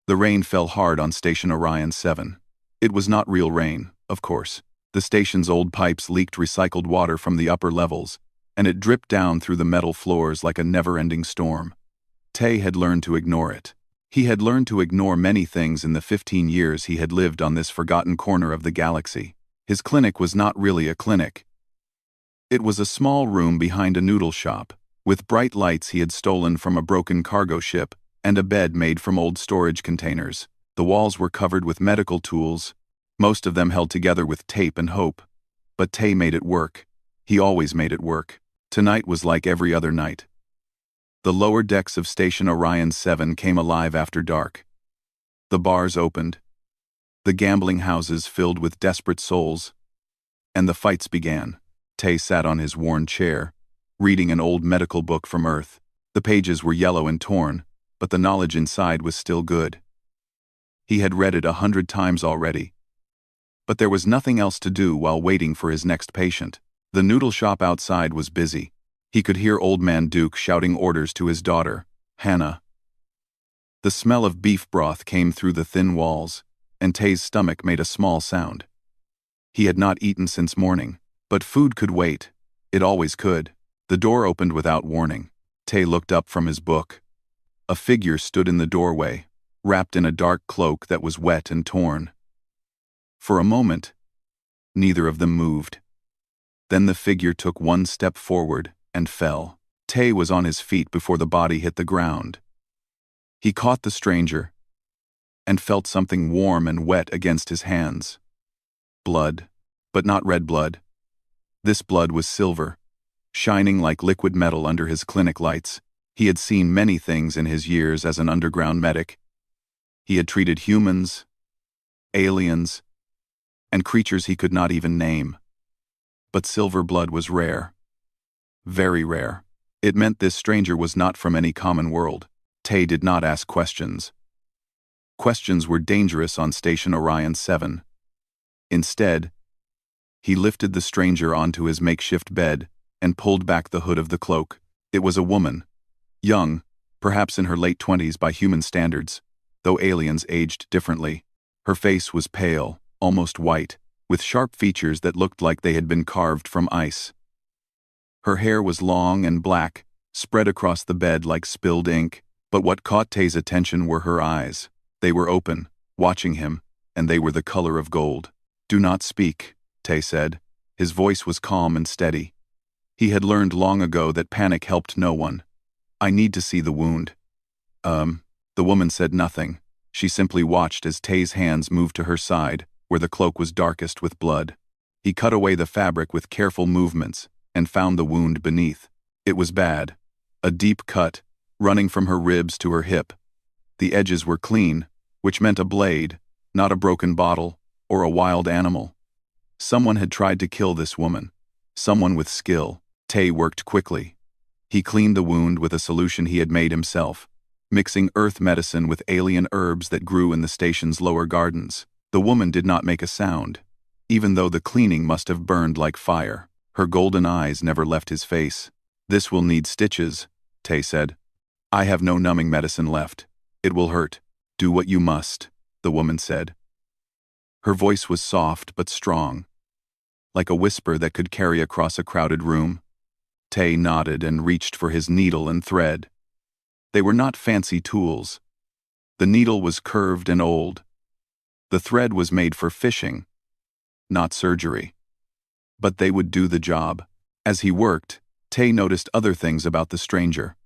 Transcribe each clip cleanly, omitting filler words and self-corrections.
The rain fell hard on Station Orion 7. It was not real rain, of course. The station's old pipes leaked recycled water from the upper levels, and it dripped down through the metal floors like a never-ending storm. Tay had learned to ignore it. He had learned to ignore many things in the 15 years he had lived on this forgotten corner of the galaxy. His clinic was not really a clinic. It was a small room behind a noodle shop, with bright lights he had stolen from a broken cargo ship, and a bed made from old storage containers. The walls were covered with medical tools, most of them held together with tape and hope. But Tay made it work. He always made it work. Tonight was like every other night. The lower decks of Station Orion 7 came alive after dark. The bars opened, the gambling houses filled with desperate souls, and the fights began. Tay sat on his worn chair, reading an old medical book from Earth. The pages were yellow and torn, but the knowledge inside was still good. He had read it 100 times already. But there was nothing else to do while waiting for his next patient. The noodle shop outside was busy. He could hear Old Man Duke shouting orders to his daughter, Hannah. The smell of beef broth came through the thin walls, and Tay's stomach made a small sound. He had not eaten since morning, but food could wait. It always could. The door opened without warning. Tay looked up from his book. A figure stood in the doorway, wrapped in a dark cloak that was wet and torn. For a moment, neither of them moved. Then the figure took one step forward and fell. Tay was on his feet before the body hit the ground. He caught the stranger and felt something warm and wet against his hands. Blood, but not red blood. This blood was silver, shining like liquid metal under his clinic lights. He had seen many things in his years as an underground medic. He had treated humans, aliens, and creatures he could not even name. But silver blood was rare. Very rare. It meant this stranger was not from any common world. Tay did not ask questions. Questions were dangerous on Station Orion 7. Instead, he lifted the stranger onto his makeshift bed and pulled back the hood of the cloak. It was a woman. Young, perhaps in her late 20s by human standards, though aliens aged differently. Her face was pale, almost white, with sharp features that looked like they had been carved from ice. Her hair was long and black, spread across the bed like spilled ink, but what caught Tay's attention were her eyes. They were open, watching him, and they were the color of gold. "Do not speak," Tay said. His voice was calm and steady. He had learned long ago that panic helped no one. "I need to see the wound." The woman said nothing. She simply watched as Tay's hands moved to her side, where the cloak was darkest with blood. He cut away the fabric with careful movements and found the wound beneath. It was bad. A deep cut, running from her ribs to her hip. The edges were clean, which meant a blade, not a broken bottle or a wild animal. Someone had tried to kill this woman. Someone with skill. Tay worked quickly. He cleaned the wound with a solution he had made himself, mixing earth medicine with alien herbs that grew in the station's lower gardens. The woman did not make a sound, even though the cleaning must have burned like fire. Her golden eyes never left his face. "This will need stitches," Tay said. "I have no numbing medicine left. It will hurt. Do what you must," the woman said. Her voice was soft but strong, like a whisper that could carry across a crowded room. Tay nodded and reached for his needle and thread. They were not fancy tools. The needle was curved and old. The thread was made for fishing, not surgery. But they would do the job. As he worked, Tay noticed other things about the stranger.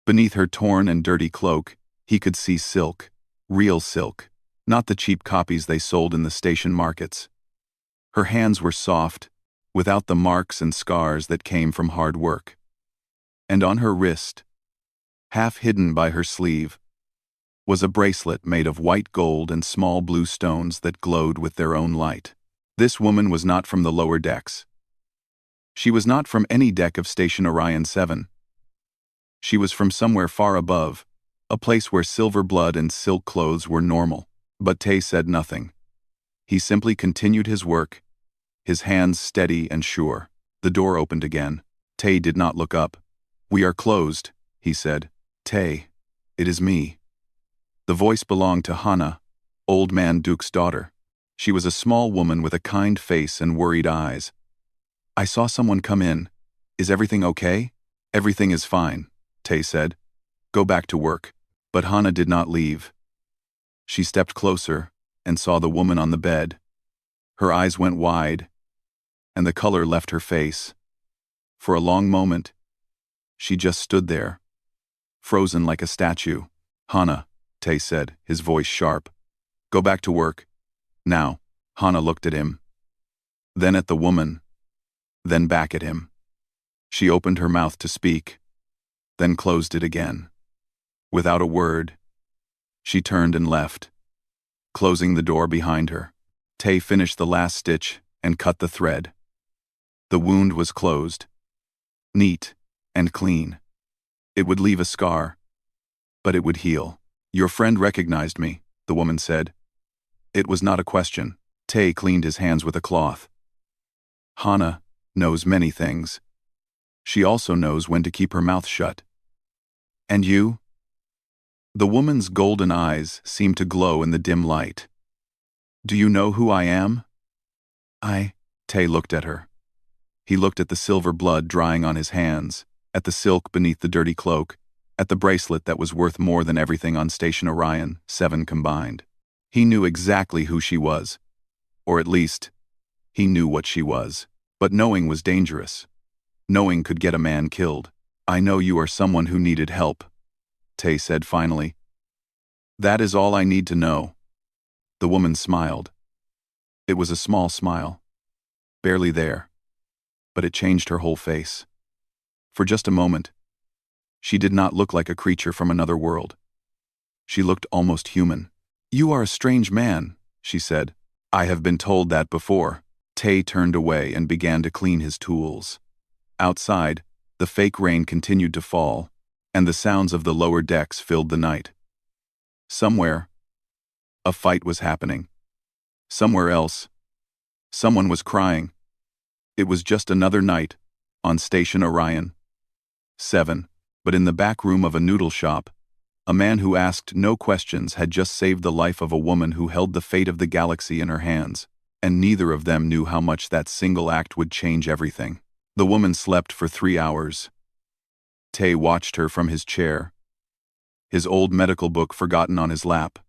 Beneath her torn and dirty cloak, he could see silk, real silk, not the cheap copies they sold in the station markets. Her hands were soft, without the marks and scars that came from hard work. And on her wrist, half hidden by her sleeve, was a bracelet made of white gold and small blue stones that glowed with their own light. This woman was not from the lower decks. She was not from any deck of Station Orion 7. She was from somewhere far above, a place where silver blood and silk clothes were normal. But Tay said nothing. He simply continued his work, his hands steady and sure. The door opened again. Tay did not look up. "We are closed," he said. "Tay, it is me." The voice belonged to Hana, Old Man Duke's daughter. She was a small woman with a kind face and worried eyes. "I saw someone come in. Is everything okay?" "Everything is fine," Tay said. "Go back to work." But Hana did not leave. She stepped closer and saw the woman on the bed. Her eyes went wide, and the color left her face. For a long moment, she just stood there, frozen like a statue. "Hana," Tay said, his voice sharp. "Go back to work. Now." Hana looked at him, then at the woman, then back at him. She opened her mouth to speak, then closed it again. Without a word, she turned and left, closing the door behind her. Tay finished the last stitch and cut the thread. The wound was closed, neat and clean. It would leave a scar, but it would heal. "Your friend recognized me," the woman said. It was not a question. Tay cleaned his hands with a cloth. "Hana knows many things. She also knows when to keep her mouth shut." "And you?" The woman's golden eyes seemed to glow in the dim light. "Do you know who I am?" Tay looked at her. He looked at the silver blood drying on his hands, at the silk beneath the dirty cloak, at the bracelet that was worth more than everything on Station Orion 7 combined. He knew exactly who she was. Or at least, he knew what she was. But knowing was dangerous. Knowing could get a man killed. "I know you are someone who needed help," Tay said finally. "That is all I need to know." The woman smiled. It was a small smile. Barely there. But it changed her whole face. For just a moment, she did not look like a creature from another world. She looked almost human. "You are a strange man," she said. "I have been told that before." Tay turned away and began to clean his tools. Outside, the fake rain continued to fall, and the sounds of the lower decks filled the night. Somewhere, a fight was happening. Somewhere else, someone was crying. It was just another night on Station Orion 7, but in the back room of a noodle shop, a man who asked no questions had just saved the life of a woman who held the fate of the galaxy in her hands, and neither of them knew how much that single act would change everything. The woman slept for 3 hours. Tay watched her from his chair, his old medical book forgotten on his lap.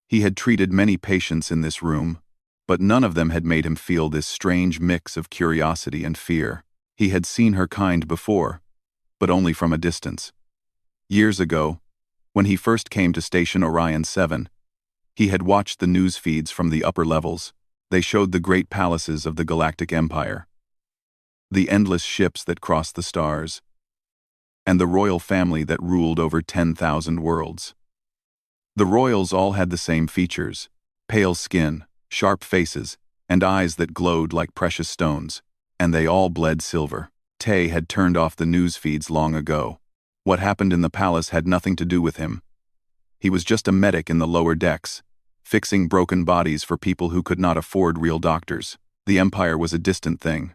He had treated many patients in this room, but none of them had made him feel this strange mix of curiosity and fear. He had seen her kind before, but only from a distance. Years ago, when he first came to Station Orion 7, he had watched the news feeds from the upper levels. They showed the great palaces of the Galactic Empire, the endless ships that crossed the stars, and the royal family that ruled over 10,000 worlds. The royals all had the same features: pale skin, sharp faces, and eyes that glowed like precious stones, and they all bled silver. Tay had turned off the news feeds long ago. What happened in the palace had nothing to do with him. He was just a medic in the lower decks, fixing broken bodies for people who could not afford real doctors. The Empire was a distant thing,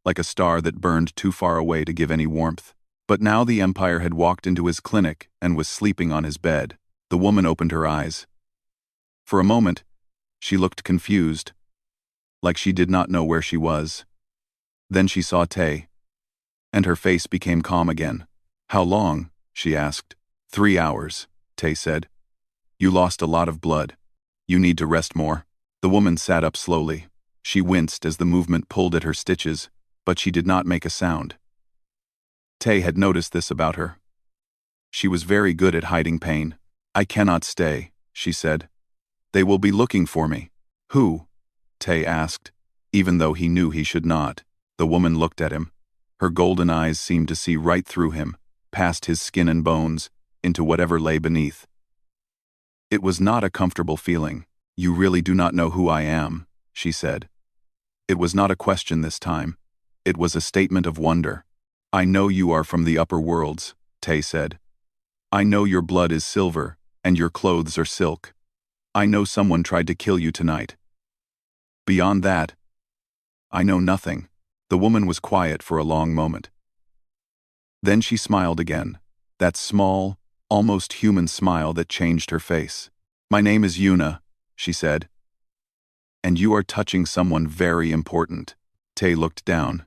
like a star that burned too far away to give any warmth. But now the Empire had walked into his clinic and was sleeping on his bed. The woman opened her eyes. For a moment, she looked confused, like she did not know where she was. Then she saw Tay, and her face became calm again. "How long?" she asked. 3 hours, Tay said. "You lost a lot of blood. You need to rest more." The woman sat up slowly. She winced as the movement pulled at her stitches, but she did not make a sound. Tay had noticed this about her. She was very good at hiding pain. "I cannot stay," she said. "They will be looking for me." "Who?" Tay asked, even though he knew he should not. The woman looked at him. Her golden eyes seemed to see right through him, past his skin and bones, into whatever lay beneath. It was not a comfortable feeling. "You really do not know who I am," she said. It was not a question this time. It was a statement of wonder. "I know you are from the upper worlds," Tay said. "I know your blood is silver, and your clothes are silk. I know someone tried to kill you tonight. Beyond that, I know nothing." The woman was quiet for a long moment. Then she smiled again, that small, almost human smile that changed her face. "My name is Yuna," she said. "And you are touching someone very important." Tay looked down.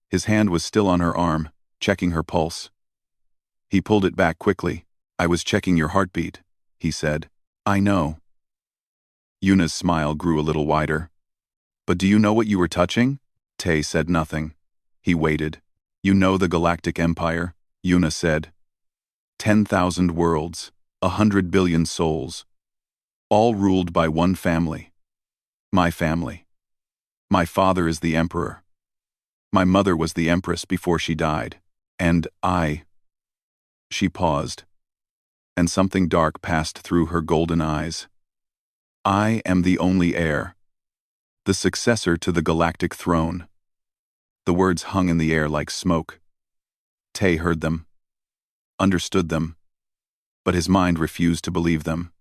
His hand was still on her arm, checking her pulse. He pulled it back quickly. "I was checking your heartbeat," he said. "I know." Yuna's smile grew a little wider. "But do you know what you were touching?" Tay said nothing. He waited. "You know the Galactic Empire?" Yuna said. 10,000 worlds, 100 billion souls, all ruled by one family. My family. My father is the emperor. My mother was the empress before she died. And I... She paused, and something dark passed through her golden eyes. "I am the only heir. The successor to the galactic throne." The words hung in the air like smoke. Tay heard them, understood them, but his mind refused to believe them.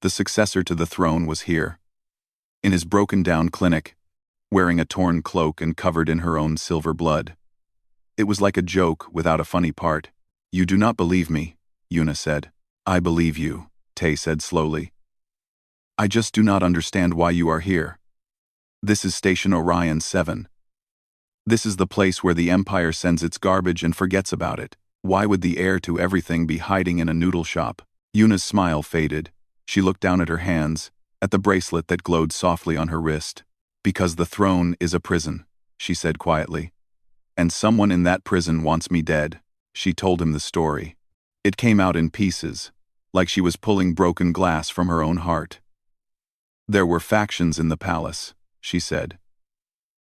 The successor to the throne was here, in his broken-down clinic, wearing a torn cloak and covered in her own silver blood. It was like a joke without a funny part. "You do not believe me," Yuna said. "I believe you," Tay said slowly. "I just do not understand why you are here. This is Station Orion 7. This is the place where the Empire sends its garbage and forgets about it. Why would the heir to everything be hiding in a noodle shop?" Yuna's smile faded. She looked down at her hands, at the bracelet that glowed softly on her wrist. "Because the throne is a prison," she said quietly. "And someone in that prison wants me dead." She told him the story. It came out in pieces, like she was pulling broken glass from her own heart. "There were factions in the palace," she said.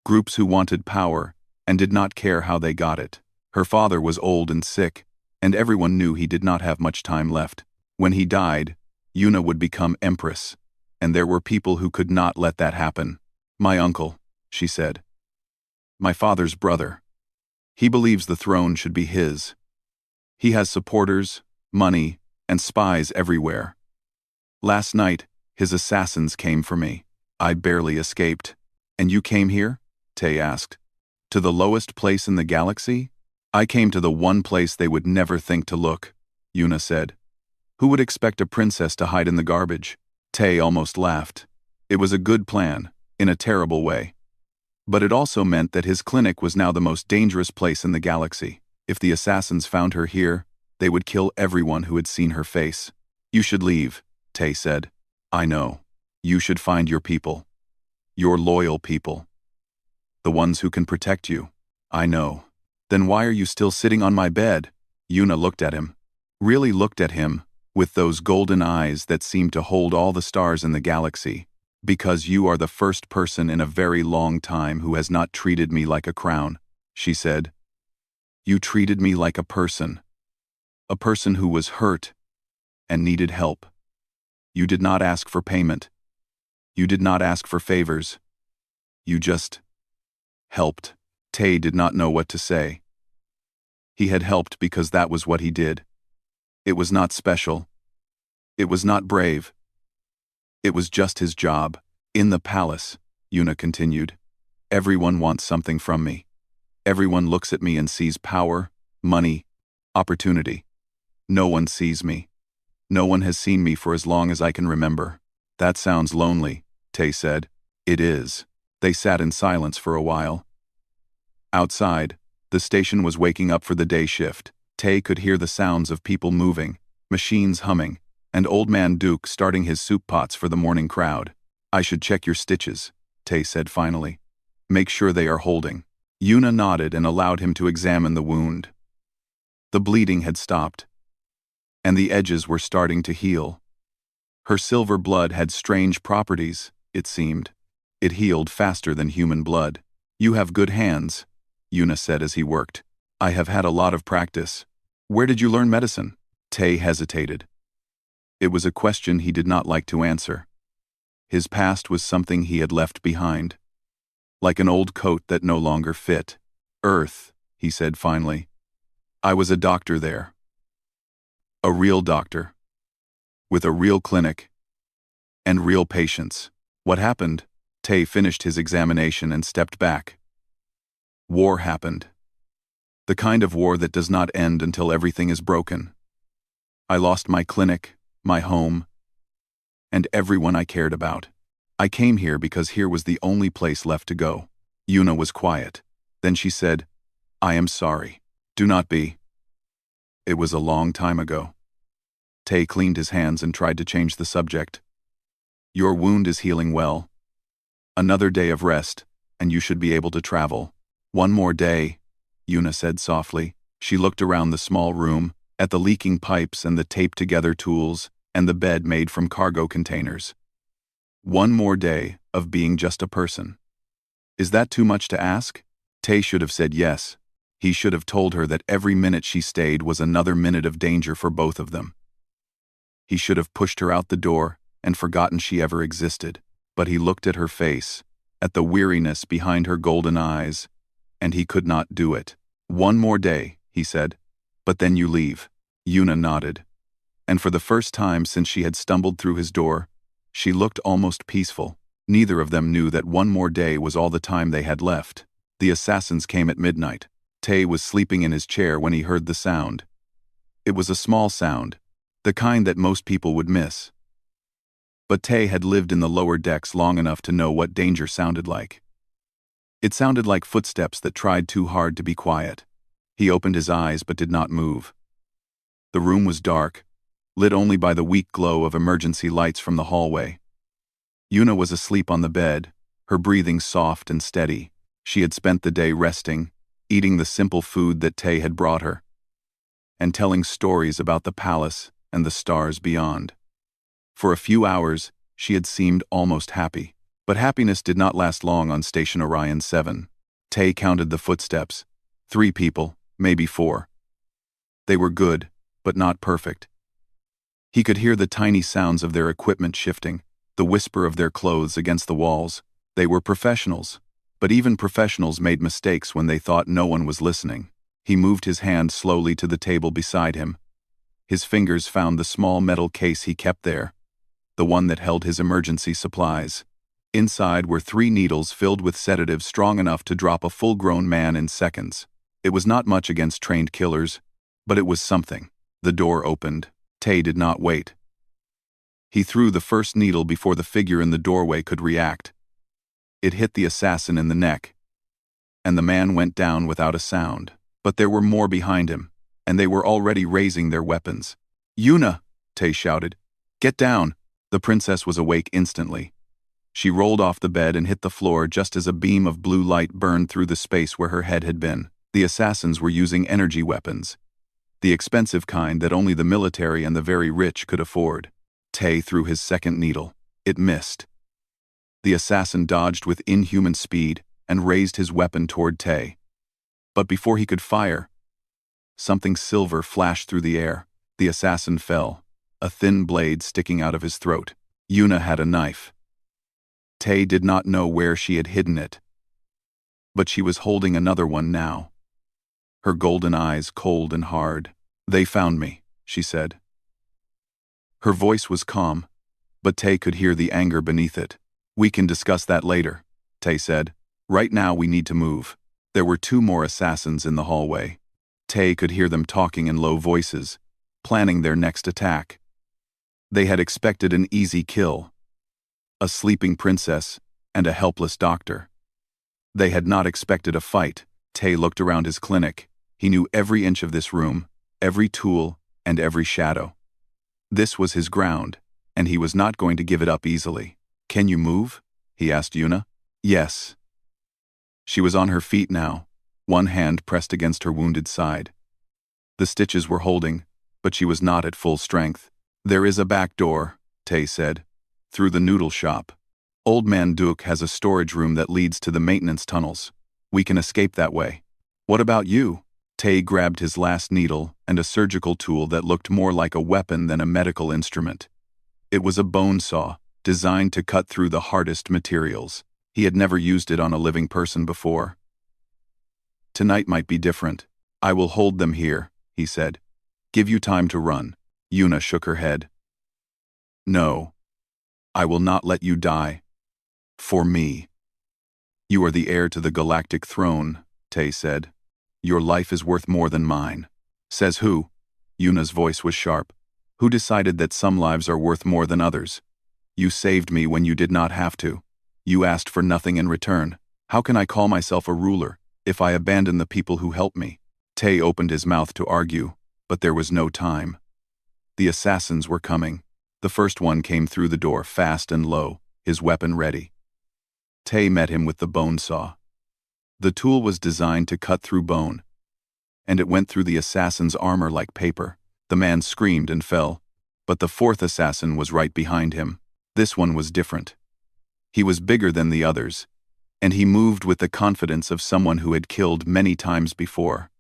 "Groups who wanted power and did not care how they got it. Her father was old and sick, and everyone knew he did not have much time left. When he died, Yuna would become empress, and there were people who could not let that happen. My uncle," she said. "My father's brother. He believes the throne should be his. He has supporters, money, and spies everywhere. Last night, his assassins came for me. I barely escaped." "And you came here?" Tay asked. "To the lowest place in the galaxy?" "I came to the one place they would never think to look," Yuna said. "Who would expect a princess to hide in the garbage?" Tay almost laughed. It was a good plan, in a terrible way. But it also meant that his clinic was now the most dangerous place in the galaxy. If the assassins found her here, they would kill everyone who had seen her face. "You should leave," Tay said. "I know. You should find your people. Your loyal people. The ones who can protect you." "I know." "Then why are you still sitting on my bed?" Yuna looked at him. Really looked at him, with those golden eyes that seemed to hold all the stars in the galaxy. "Because you are the first person in a very long time who has not treated me like a crown," she said. "You treated me like a person who was hurt and needed help. You did not ask for payment. You did not ask for favors. You just helped." Tay did not know what to say. He had helped because that was what he did. It was not special. It was not brave. It was just his job. "In the palace," Yuna continued, "everyone wants something from me. Everyone looks at me and sees power, money, opportunity. No one sees me. No one has seen me for as long as I can remember." "That sounds lonely," Tay said. "It is." They sat in silence for a while. Outside, the station was waking up for the day shift. Tay could hear the sounds of people moving, machines humming, and Old Man Duke starting his soup pots for the morning crowd. "I should check your stitches," Tay said finally. "Make sure they are holding." Yuna nodded and allowed him to examine the wound. The bleeding had stopped, and the edges were starting to heal. Her silver blood had strange properties, it seemed. It healed faster than human blood. "You have good hands," Yuna said as he worked. "I have had a lot of practice." "Where did you learn medicine?" Tay hesitated. It was a question he did not like to answer. His past was something he had left behind, like an old coat that no longer fit. "Earth," he said finally. "I was a doctor there. A real doctor. With a real clinic. And real patients." "What happened?" Tay finished his examination and stepped back. "War happened. The kind of war that does not end until everything is broken. I lost my clinic, my home, and everyone I cared about. I came here because here was the only place left to go. Yuna was quiet. Then she said, I am sorry. Do not be. It was a long time ago. Tay cleaned his hands and tried to change the subject. Your wound is healing well. Another day of rest, and you should be able to travel. One more day, Yuna said softly. She looked around the small room, at the leaking pipes and the taped-together tools, and the bed made from cargo containers. One more day of being just a person. Is that too much to ask? Tay should have said yes. He should have told her that every minute she stayed was another minute of danger for both of them. He should have pushed her out the door and forgotten she ever existed. But he looked at her face, at the weariness behind her golden eyes, and he could not do it. One more day, he said. But then you leave. Yuna nodded. And for the first time since she had stumbled through his door, she looked almost peaceful. Neither of them knew that one more day was all the time they had left. The assassins came at midnight. Tay was sleeping in his chair when he heard the sound. It was a small sound, the kind that most people would miss. But Tay had lived in the lower decks long enough to know what danger sounded like. It sounded like footsteps that tried too hard to be quiet. He opened his eyes but did not move. The room was dark, lit only by the weak glow of emergency lights from the hallway. Yuna was asleep on the bed, her breathing soft and steady. She had spent the day resting, eating the simple food that Tay had brought her, and telling stories about the palace and the stars beyond. For a few hours, she had seemed almost happy. But happiness did not last long on Station Orion 7. Tay counted the footsteps. 3 people, maybe 4. They were good, but not perfect. He could hear the tiny sounds of their equipment shifting, the whisper of their clothes against the walls. They were professionals, but even professionals made mistakes when they thought no one was listening. He moved his hand slowly to the table beside him. His fingers found the small metal case he kept there, the one that held his emergency supplies. Inside were 3 needles filled with sedatives strong enough to drop a full-grown man in seconds. It was not much against trained killers, but it was something. The door opened. Tay did not wait. He threw the first needle before the figure in the doorway could react. It hit the assassin in the neck, and the man went down without a sound. But there were more behind him, and they were already raising their weapons. Yuna, Tay shouted. Get down. The princess was awake instantly. She rolled off the bed and hit the floor just as a beam of blue light burned through the space where her head had been. The assassins were using energy weapons, the expensive kind that only the military and the very rich could afford. Tay threw his second needle. It missed. The assassin dodged with inhuman speed and raised his weapon toward Tay. But before he could fire, something silver flashed through the air. The assassin fell, a thin blade sticking out of his throat. Yuna had a knife. Tay did not know where she had hidden it, but she was holding another one now. Her golden eyes cold and hard. They found me, she said. Her voice was calm, but Tay could hear the anger beneath it. We can discuss that later, Tay said. Right now we need to move. There were 2 more assassins in the hallway. Tay could hear them talking in low voices, planning their next attack. They had expected an easy kill, a sleeping princess and a helpless doctor. They had not expected a fight. Tay looked around his clinic. He knew every inch of this room, every tool, and every shadow. This was his ground, and he was not going to give it up easily. Can you move? He asked Yuna. Yes. She was on her feet now, one hand pressed against her wounded side. The stitches were holding, but she was not at full strength. There is a back door, Tay said, through the noodle shop. Old Man Duke has a storage room that leads to the maintenance tunnels. We can escape that way. What about you? Tay grabbed his last needle and a surgical tool that looked more like a weapon than a medical instrument. It was a bone saw, designed to cut through the hardest materials. He had never used it on a living person before. Tonight might be different. I will hold them here, he said. Give you time to run. Yuna shook her head. No. I will not let you die. For me. You are the heir to the galactic throne, Tay said. Your life is worth more than mine. Says who? Yuna's voice was sharp. Who decided that some lives are worth more than others? You saved me when you did not have to. You asked for nothing in return. How can I call myself a ruler if I abandon the people who helped me? Tay opened his mouth to argue, but there was no time. The assassins were coming. The first one came through the door fast and low, his weapon ready. Tay met him with the bone saw. The tool was designed to cut through bone, and it went through the assassin's armor like paper. The man screamed and fell, but the fourth assassin was right behind him. This one was different. He was bigger than the others, and he moved with the confidence of someone who had killed many times before.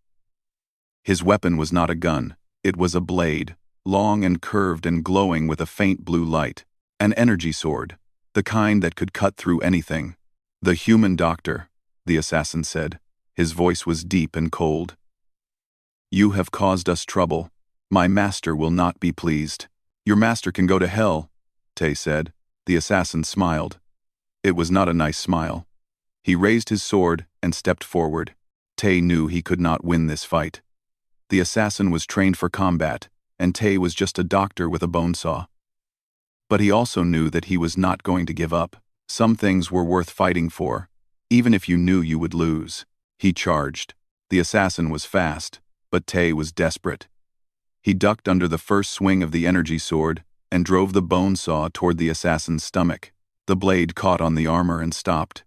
His weapon was not a gun, it was a blade, long and curved and glowing with a faint blue light. An energy sword, the kind that could cut through anything. The human doctor, the assassin said. His voice was deep and cold. You have caused us trouble. My master will not be pleased. Your master can go to hell, Tay said. The assassin smiled. It was not a nice smile. He raised his sword and stepped forward. Tay knew he could not win this fight. The assassin was trained for combat, and Tay was just a doctor with a bone saw. But he also knew that he was not going to give up. Some things were worth fighting for, even if you knew you would lose. He charged. The assassin was fast, but Tay was desperate. He ducked under the first swing of the energy sword and drove the bone saw toward the assassin's stomach. The blade caught on the armor and stopped,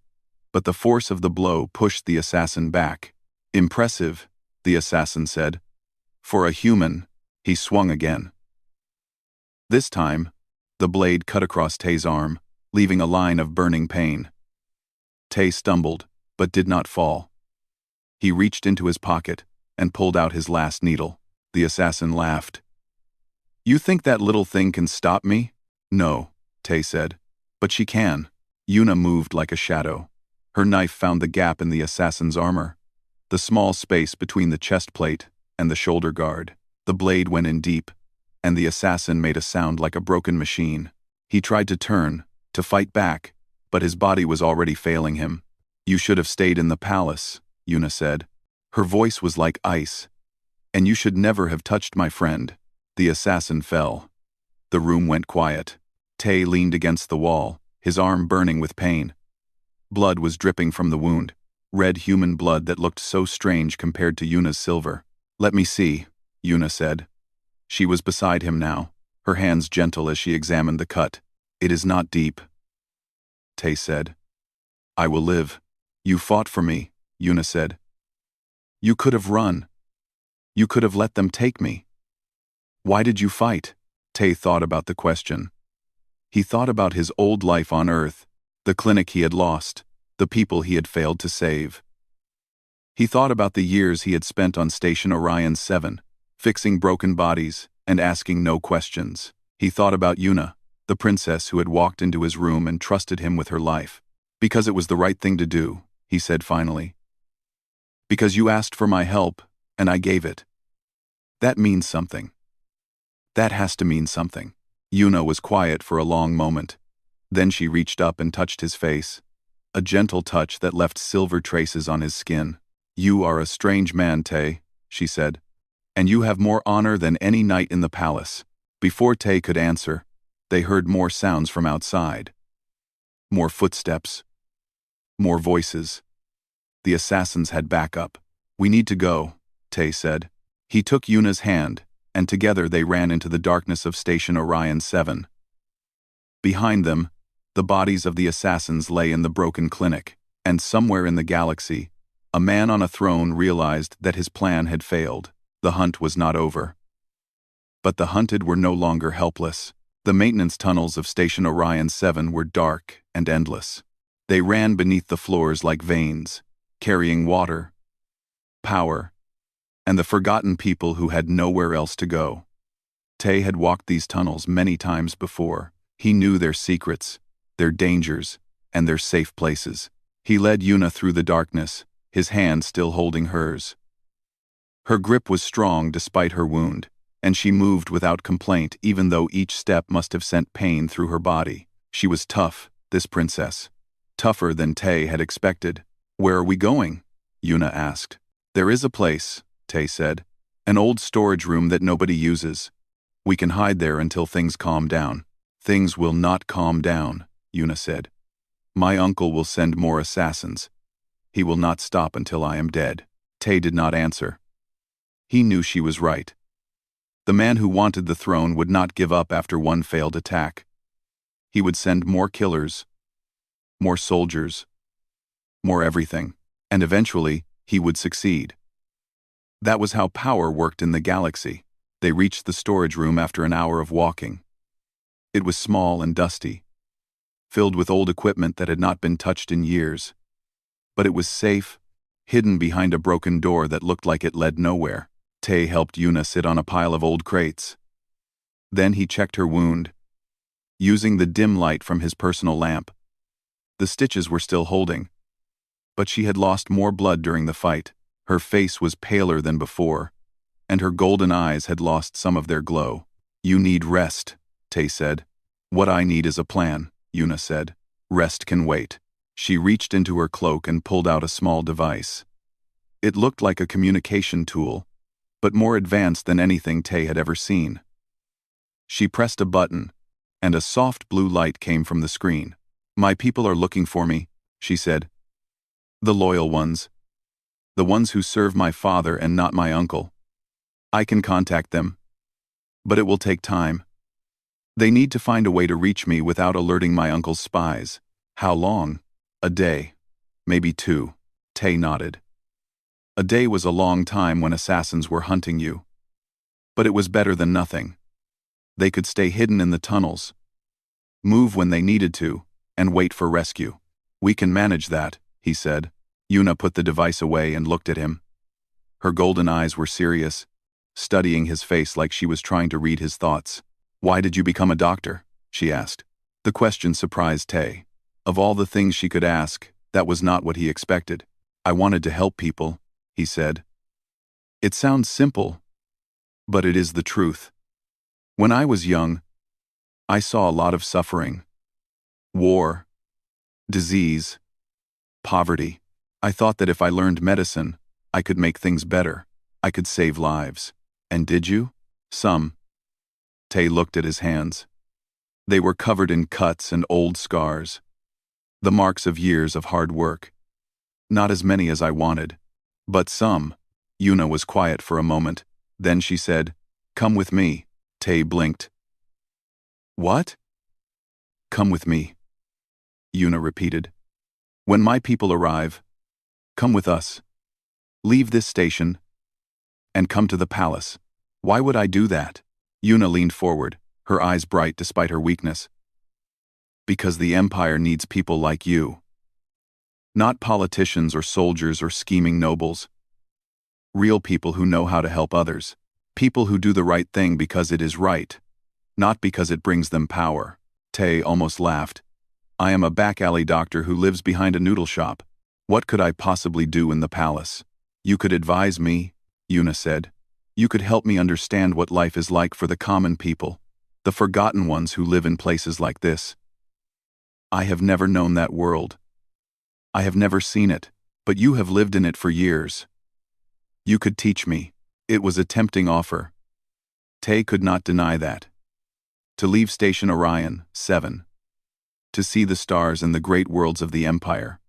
but the force of the blow pushed the assassin back. Impressive, the assassin said. For a human. He swung again. This time, the blade cut across Tay's arm, leaving a line of burning pain. Tay stumbled, but did not fall. He reached into his pocket and pulled out his last needle. The assassin laughed. You think that little thing can stop me? No, Tay said. But she can. Yuna moved like a shadow. Her knife found the gap in the assassin's armor, the small space between the chest plate and the shoulder guard. The blade went in deep, and the assassin made a sound like a broken machine. He tried to turn, to fight back, but his body was already failing him. You should have stayed in the palace, Yuna said. Her voice was like ice. And you should never have touched my friend. The assassin fell. The room went quiet. Tay leaned against the wall, his arm burning with pain. Blood was dripping from the wound, red human blood that looked so strange compared to Yuna's silver. Let me see, Yuna said. She was beside him now, her hands gentle as she examined the cut. It is not deep, Tay said. I will live. You fought for me, Yuna said. You could have run. You could have let them take me. Why did you fight? Tay thought about the question. He thought about his old life on Earth, the clinic he had lost, the people he had failed to save. He thought about the years he had spent on Station Orion 7, fixing broken bodies and asking no questions. He thought about Yuna, the princess who had walked into his room and trusted him with her life. Because it was the right thing to do, he said finally. Because you asked for my help, and I gave it. That means something. That has to mean something. Yuna was quiet for a long moment. Then she reached up and touched his face. A gentle touch that left silver traces on his skin. You are a strange man, Tay, she said. And you have more honor than any knight in the palace. Before Tay could answer, they heard more sounds from outside. More footsteps. More voices. The assassins had backup. We need to go, Tay said. He took Yuna's hand, and together they ran into the darkness of Station Orion 7. Behind them, the bodies of the assassins lay in the broken clinic, and somewhere in the galaxy, a man on a throne realized that his plan had failed. The hunt was not over. But the hunted were no longer helpless. The maintenance tunnels of Station Orion 7 were dark and endless. They ran beneath the floors like veins, carrying water, power, and the forgotten people who had nowhere else to go. Tay had walked these tunnels many times before. He knew their secrets, their dangers, and their safe places. He led Yuna through the darkness, his hand still holding hers. Her grip was strong despite her wound, and she moved without complaint even though each step must have sent pain through her body. She was tough, this princess. Tougher than Tay had expected. Where are we going? Yuna asked. There is a place, Tay said. An old storage room that nobody uses. We can hide there until things calm down. Things will not calm down, Yuna said. My uncle will send more assassins. He will not stop until I am dead. Tay did not answer. He knew she was right. The man who wanted the throne would not give up after one failed attack. He would send more killers, more soldiers, more everything, and eventually, he would succeed. That was how power worked in the galaxy. They reached the storage room after an hour of walking. It was small and dusty, filled with old equipment that had not been touched in years. But it was safe, hidden behind a broken door that looked like it led nowhere. Tay helped Yuna sit on a pile of old crates. Then he checked her wound, using the dim light from his personal lamp. The stitches were still holding, but she had lost more blood during the fight. Her face was paler than before, and her golden eyes had lost some of their glow. You need rest, Tay said. What I need is a plan, Yuna said. Rest can wait. She reached into her cloak and pulled out a small device. It looked like a communication tool, but more advanced than anything Tay had ever seen. She pressed a button, and a soft blue light came from the screen. My people are looking for me, she said. The loyal ones. The ones who serve my father and not my uncle. I can contact them. But it will take time. They need to find a way to reach me without alerting my uncle's spies. How long? A day. Maybe 2. Tay nodded. A day was a long time when assassins were hunting you. But it was better than nothing. They could stay hidden in the tunnels, move when they needed to, and wait for rescue. We can manage that, he said. Yuna put the device away and looked at him. Her golden eyes were serious, studying his face like she was trying to read his thoughts. Why did you become a doctor? She asked. The question surprised Tay. Of all the things she could ask, that was not what he expected. I wanted to help people, he said. It sounds simple, but it is the truth. When I was young, I saw a lot of suffering. War, disease, poverty. I thought that if I learned medicine, I could make things better. I could save lives. And did you? Some. Tay looked at his hands. They were covered in cuts and old scars. The marks of years of hard work. Not as many as I wanted, but some. Yuna was quiet for a moment. Then she said, Come with me. Tay blinked. What? Come with me. Yuna repeated. When my people arrive, come with us. Leave this station and come to the palace. Why would I do that? Yuna leaned forward, her eyes bright despite her weakness. Because the Empire needs people like you. Not politicians or soldiers or scheming nobles. Real people who know how to help others. People who do the right thing because it is right, not because it brings them power. Tay almost laughed. I am a back-alley doctor who lives behind a noodle shop. What could I possibly do in the palace? You could advise me, Yuna said. You could help me understand what life is like for the common people, the forgotten ones who live in places like this. I have never known that world. I have never seen it, but you have lived in it for years. You could teach me. It was a tempting offer. Tay could not deny that. To leave Station Orion, 7. To see the stars and the great worlds of the Empire.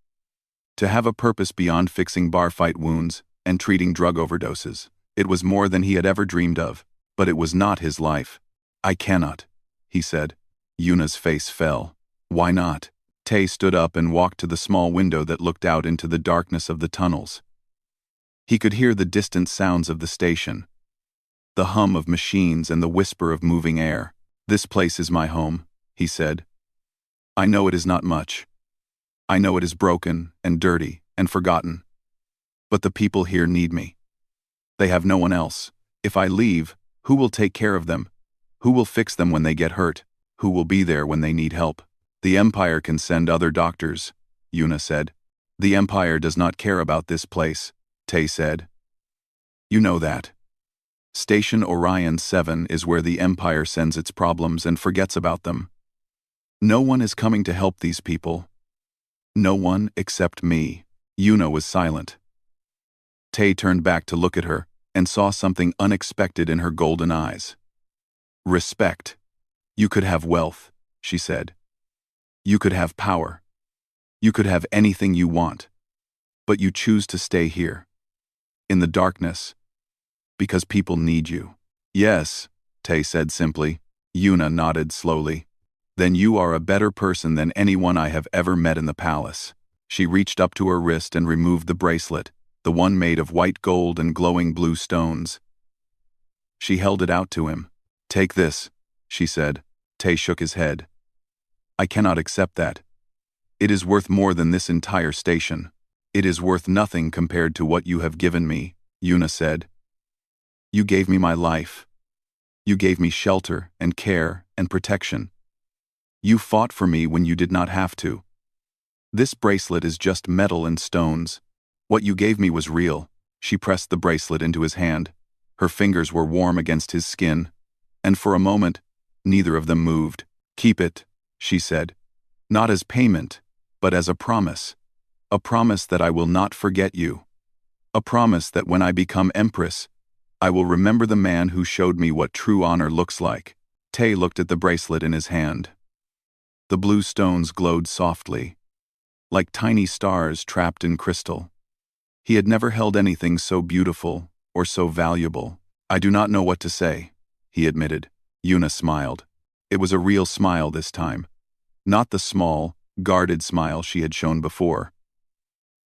To have a purpose beyond fixing bar fight wounds and treating drug overdoses. It was more than he had ever dreamed of, but it was not his life. I cannot, he said. Yuna's face fell. Why not? Tay stood up and walked to the small window that looked out into the darkness of the tunnels. He could hear the distant sounds of the station, the hum of machines and the whisper of moving air. This place is my home, he said. I know it is not much. I know it is broken and dirty and forgotten. But the people here need me. They have no one else. If I leave, who will take care of them? Who will fix them when they get hurt? Who will be there when they need help? The Empire can send other doctors, Yuna said. The Empire does not care about this place, Tay said. You know that. Station Orion 7 is where the Empire sends its problems and forgets about them. No one is coming to help these people. No one except me. Yuna was silent. Tay turned back to look at her and saw something unexpected in her golden eyes. Respect. You could have wealth, she said. You could have power. You could have anything you want. But you choose to stay here. In the darkness. Because people need you. Yes, Tay said simply. Yuna nodded slowly. Then you are a better person than anyone I have ever met in the palace. She reached up to her wrist and removed the bracelet, the one made of white gold and glowing blue stones. She held it out to him. Take this, she said. Tay shook his head. I cannot accept that. It is worth more than this entire station. It is worth nothing compared to what you have given me, Yuna said. You gave me my life. You gave me shelter and care and protection. You fought for me when you did not have to. This bracelet is just metal and stones. What you gave me was real. She pressed the bracelet into his hand. Her fingers were warm against his skin, and for a moment, neither of them moved. Keep it, she said. Not as payment, but as a promise. A promise that I will not forget you. A promise that when I become Empress, I will remember the man who showed me what true honor looks like. Tay looked at the bracelet in his hand. The blue stones glowed softly, like tiny stars trapped in crystal. He had never held anything so beautiful or so valuable. I do not know what to say, he admitted. Yuna smiled. It was a real smile this time, not the small, guarded smile she had shown before.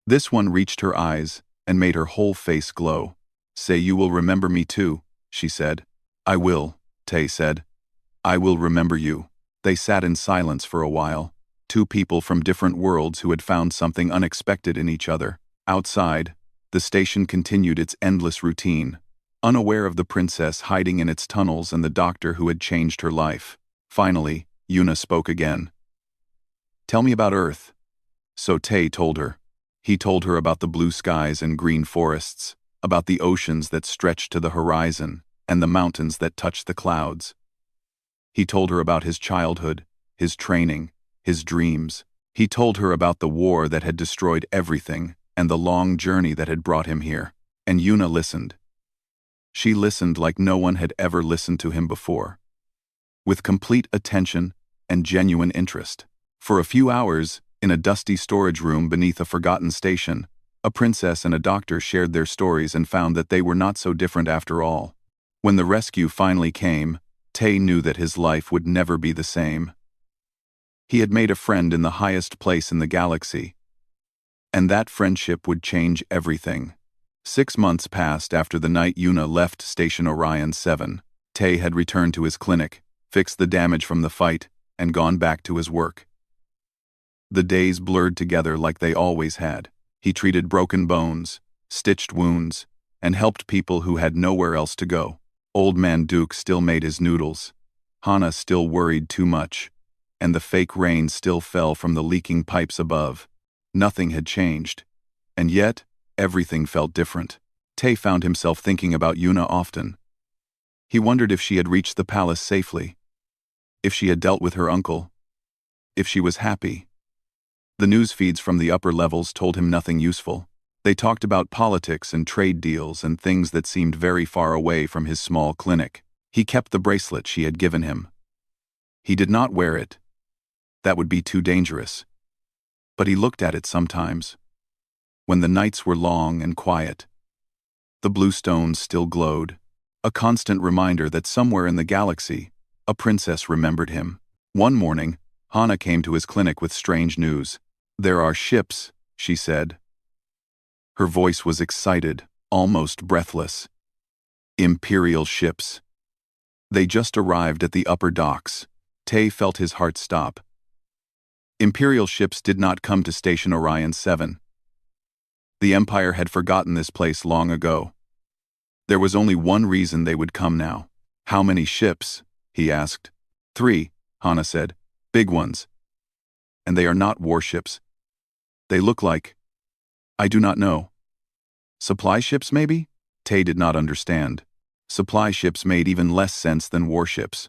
This one reached her eyes and made her whole face glow. Say you will remember me too, she said. I will, Tay said. I will remember you. They sat in silence for a while, two people from different worlds who had found something unexpected in each other. Outside, the station continued its endless routine, unaware of the princess hiding in its tunnels and the doctor who had changed her life. Finally, Yuna spoke again. Tell me about Earth. So Tay told her. He told her about the blue skies and green forests, about the oceans that stretched to the horizon, and the mountains that touched the clouds. He told her about his childhood, his training, his dreams. He told her about the war that had destroyed everything, and the long journey that had brought him here. And Yuna listened. She listened like no one had ever listened to him before, with complete attention and genuine interest. For a few hours, in a dusty storage room beneath a forgotten station, a princess and a doctor shared their stories and found that they were not so different after all. When the rescue finally came, Tay knew that his life would never be the same. He had made a friend in the highest place in the galaxy, and that friendship would change everything. 6 months passed after the night Yuna left Station Orion 7. Tay had returned to his clinic, fixed the damage from the fight, and gone back to his work. The days blurred together like they always had. He treated broken bones, stitched wounds, and helped people who had nowhere else to go. Old Man Duke still made his noodles. Hana still worried too much, and the fake rain still fell from the leaking pipes above. Nothing had changed, and yet everything felt different. Tay found himself thinking about Yuna often. He wondered if she had reached the palace safely, if she had dealt with her uncle, if she was happy. The news feeds from the upper levels told him nothing useful. They talked about politics and trade deals and things that seemed very far away from his small clinic. He kept the bracelet she had given him. He did not wear it. That would be too dangerous. But he looked at it sometimes, when the nights were long and quiet. The blue stones still glowed, a constant reminder that somewhere in the galaxy, a princess remembered him. One morning, Hana came to his clinic with strange news. There are ships, she said. Her voice was excited, almost breathless. Imperial ships. They just arrived at the upper docks. Tay felt his heart stop. Imperial ships did not come to Station Orion 7. The Empire had forgotten this place long ago. There was only one reason they would come now. How many ships? He asked. 3, Hana said. Big ones. And they are not warships. They look like... I do not know. Supply ships, maybe? Tay did not understand. Supply ships made even less sense than warships.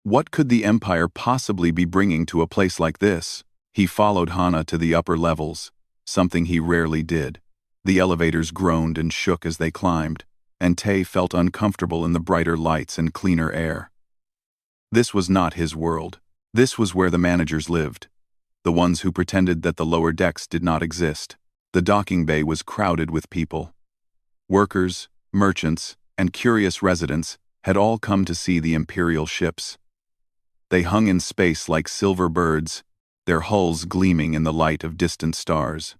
What could the Empire possibly be bringing to a place like this? He followed Hana to the upper levels, something he rarely did. The elevators groaned and shook as they climbed, and Tay felt uncomfortable in the brighter lights and cleaner air. This was not his world. This was where the managers lived, the ones who pretended that the lower decks did not exist. The docking bay was crowded with people. Workers, merchants, and curious residents had all come to see the Imperial ships. They hung in space like silver birds, their hulls gleaming in the light of distant stars.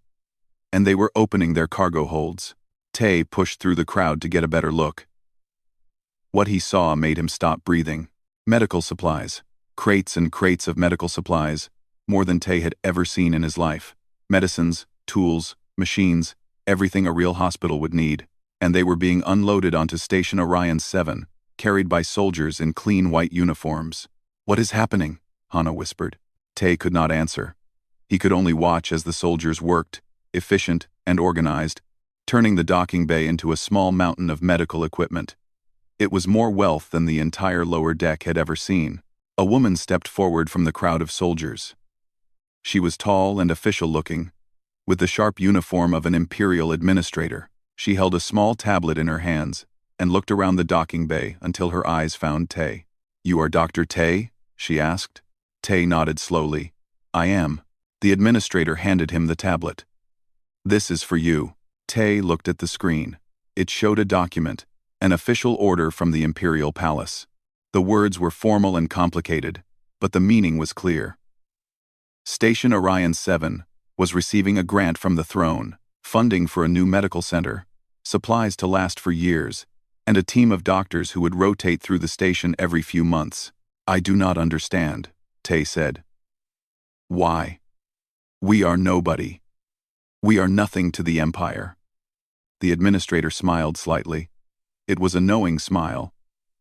And they were opening their cargo holds. Tay pushed through the crowd to get a better look. What he saw made him stop breathing. Medical supplies. Crates and crates of medical supplies, more than Tay had ever seen in his life. Medicines, tools, machines, everything a real hospital would need. And they were being unloaded onto Station Orion 7, carried by soldiers in clean white uniforms. "What is happening?" Hana whispered. Tay could not answer. He could only watch as the soldiers worked, efficient and organized, turning the docking bay into a small mountain of medical equipment. It was more wealth than the entire lower deck had ever seen. A woman stepped forward from the crowd of soldiers. She was tall and official-looking, with the sharp uniform of an imperial administrator. She held a small tablet in her hands and looked around the docking bay until her eyes found Tay. "You are Dr. Tay?" she asked. Tay nodded slowly. "I am." The administrator handed him the tablet. "This is for you." Tay looked at the screen. It showed a document, an official order from the Imperial Palace. The words were formal and complicated, but the meaning was clear. Station Orion 7 was receiving a grant from the throne, funding for a new medical center, supplies to last for years, and a team of doctors who would rotate through the station every few months. "I do not understand," Tay said. "Why? We are nobody. We are nothing to the Empire." The administrator smiled slightly. It was a knowing smile,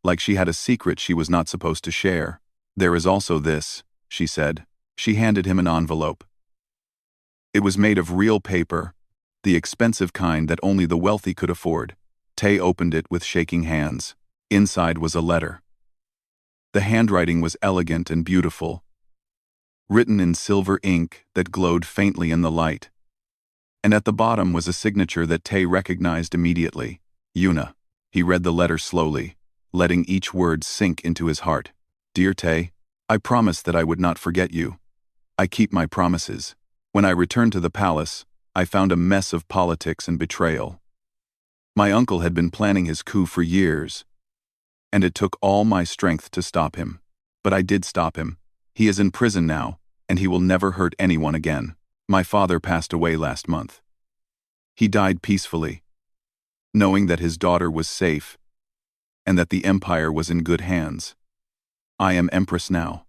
like she had a secret she was not supposed to share. "There is also this," she said. She handed him an envelope. It was made of real paper, the expensive kind that only the wealthy could afford. Tay opened it with shaking hands. Inside was a letter. The handwriting was elegant and beautiful, written in silver ink that glowed faintly in the light. And at the bottom was a signature that Tay recognized immediately. Yuna. He read the letter slowly, letting each word sink into his heart. "Dear Tay, I promised that I would not forget you. I keep my promises. When I returned to the palace, I found a mess of politics and betrayal. My uncle had been planning his coup for years, and it took all my strength to stop him. But I did stop him. He is in prison now, and he will never hurt anyone again. My father passed away last month. He died peacefully, knowing that his daughter was safe and that the empire was in good hands. I am empress now,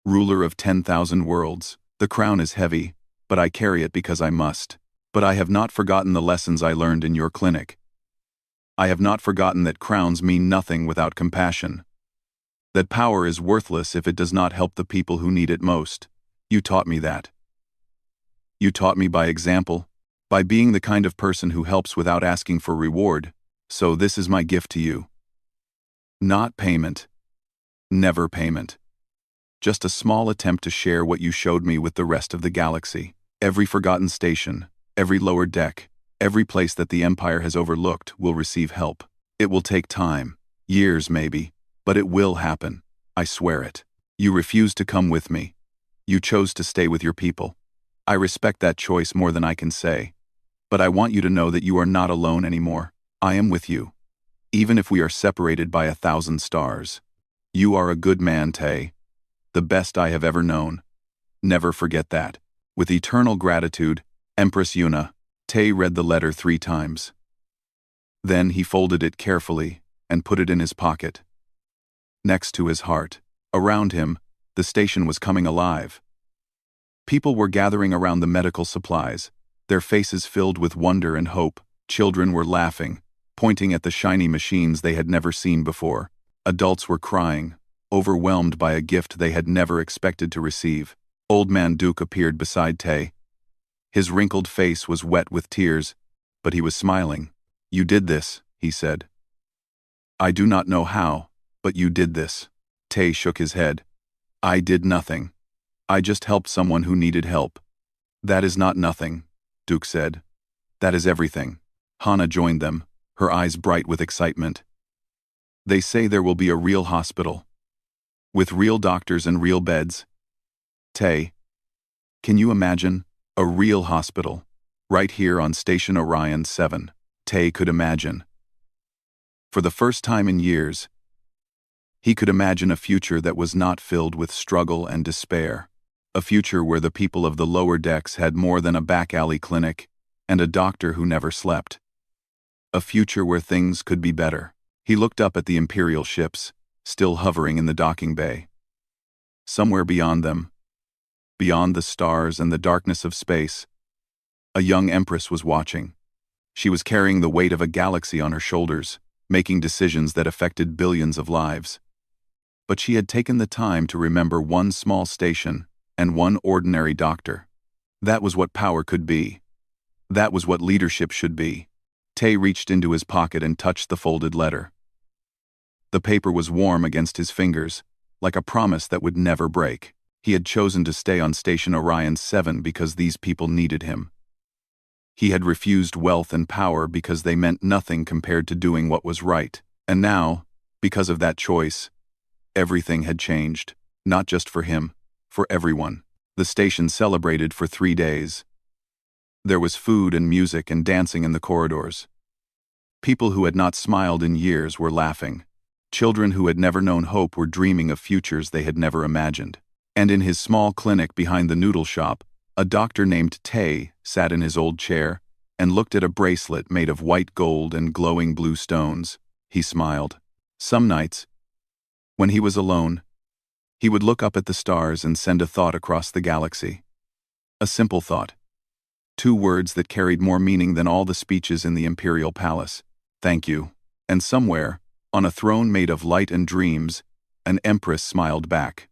ruler of 10,000 worlds. The crown is heavy, but I carry it because I must. But I have not forgotten the lessons I learned in your clinic. I have not forgotten that crowns mean nothing without compassion. That power is worthless if it does not help the people who need it most. You taught me that. You taught me by example, by being the kind of person who helps without asking for reward. So this is my gift to you. Not payment. Never payment. Just a small attempt to share what you showed me with the rest of the galaxy. Every forgotten station, every lower deck, every place that the Empire has overlooked will receive help. It will take time, years maybe, but it will happen. I swear it. You refused to come with me. You chose to stay with your people. I respect that choice more than I can say. But I want you to know that you are not alone anymore. I am with you. Even if we are separated by 1,000 stars. You are a good man, Tay. The best I have ever known. Never forget that. With eternal gratitude, Empress Yuna. Tay read the letter 3 times. Then he folded it carefully and put it in his pocket. Next to his heart, around him, the station was coming alive. People were gathering around the medical supplies, their faces filled with wonder and hope. Children were laughing, pointing at the shiny machines they had never seen before. Adults were crying, overwhelmed by a gift they had never expected to receive. Old Man Duke appeared beside Tay. His wrinkled face was wet with tears, but he was smiling. You did this, he said. I do not know how, but you did this. Tay shook his head. I did nothing. I just helped someone who needed help. That is not nothing, Duke said. That is everything. Hana joined them. her eyes bright with excitement. They say there will be a real hospital. With real doctors and real beds. Tay, can you imagine? A real hospital. Right here on Station Orion 7. Tay could imagine. For the first time in years, he could imagine a future that was not filled with struggle and despair. A future where the people of the lower decks had more than a back alley clinic and a doctor who never slept. A future where things could be better. He looked up at the Imperial ships, still hovering in the docking bay. Somewhere beyond them, beyond the stars and the darkness of space, a young empress was watching. She was carrying the weight of a galaxy on her shoulders, making decisions that affected billions of lives. But she had taken the time to remember one small station and one ordinary doctor. That was what power could be. That was what leadership should be. Tay reached into his pocket and touched the folded letter. The paper was warm against his fingers, like a promise that would never break. He had chosen to stay on Station Orion 7 because these people needed him. He had refused wealth and power because they meant nothing compared to doing what was right. And now, because of that choice, everything had changed. Not just for him, for everyone. The station celebrated for 3 days. There was food and music and dancing in the corridors. People who had not smiled in years were laughing. Children who had never known hope were dreaming of futures they had never imagined. And in his small clinic behind the noodle shop, a doctor named Tay sat in his old chair and looked at a bracelet made of white gold and glowing blue stones. He smiled. Some nights, when he was alone, he would look up at the stars and send a thought across the galaxy. A simple thought. 2 words that carried more meaning than all the speeches in the Imperial Palace. Thank you. And somewhere, on a throne made of light and dreams, an empress smiled back.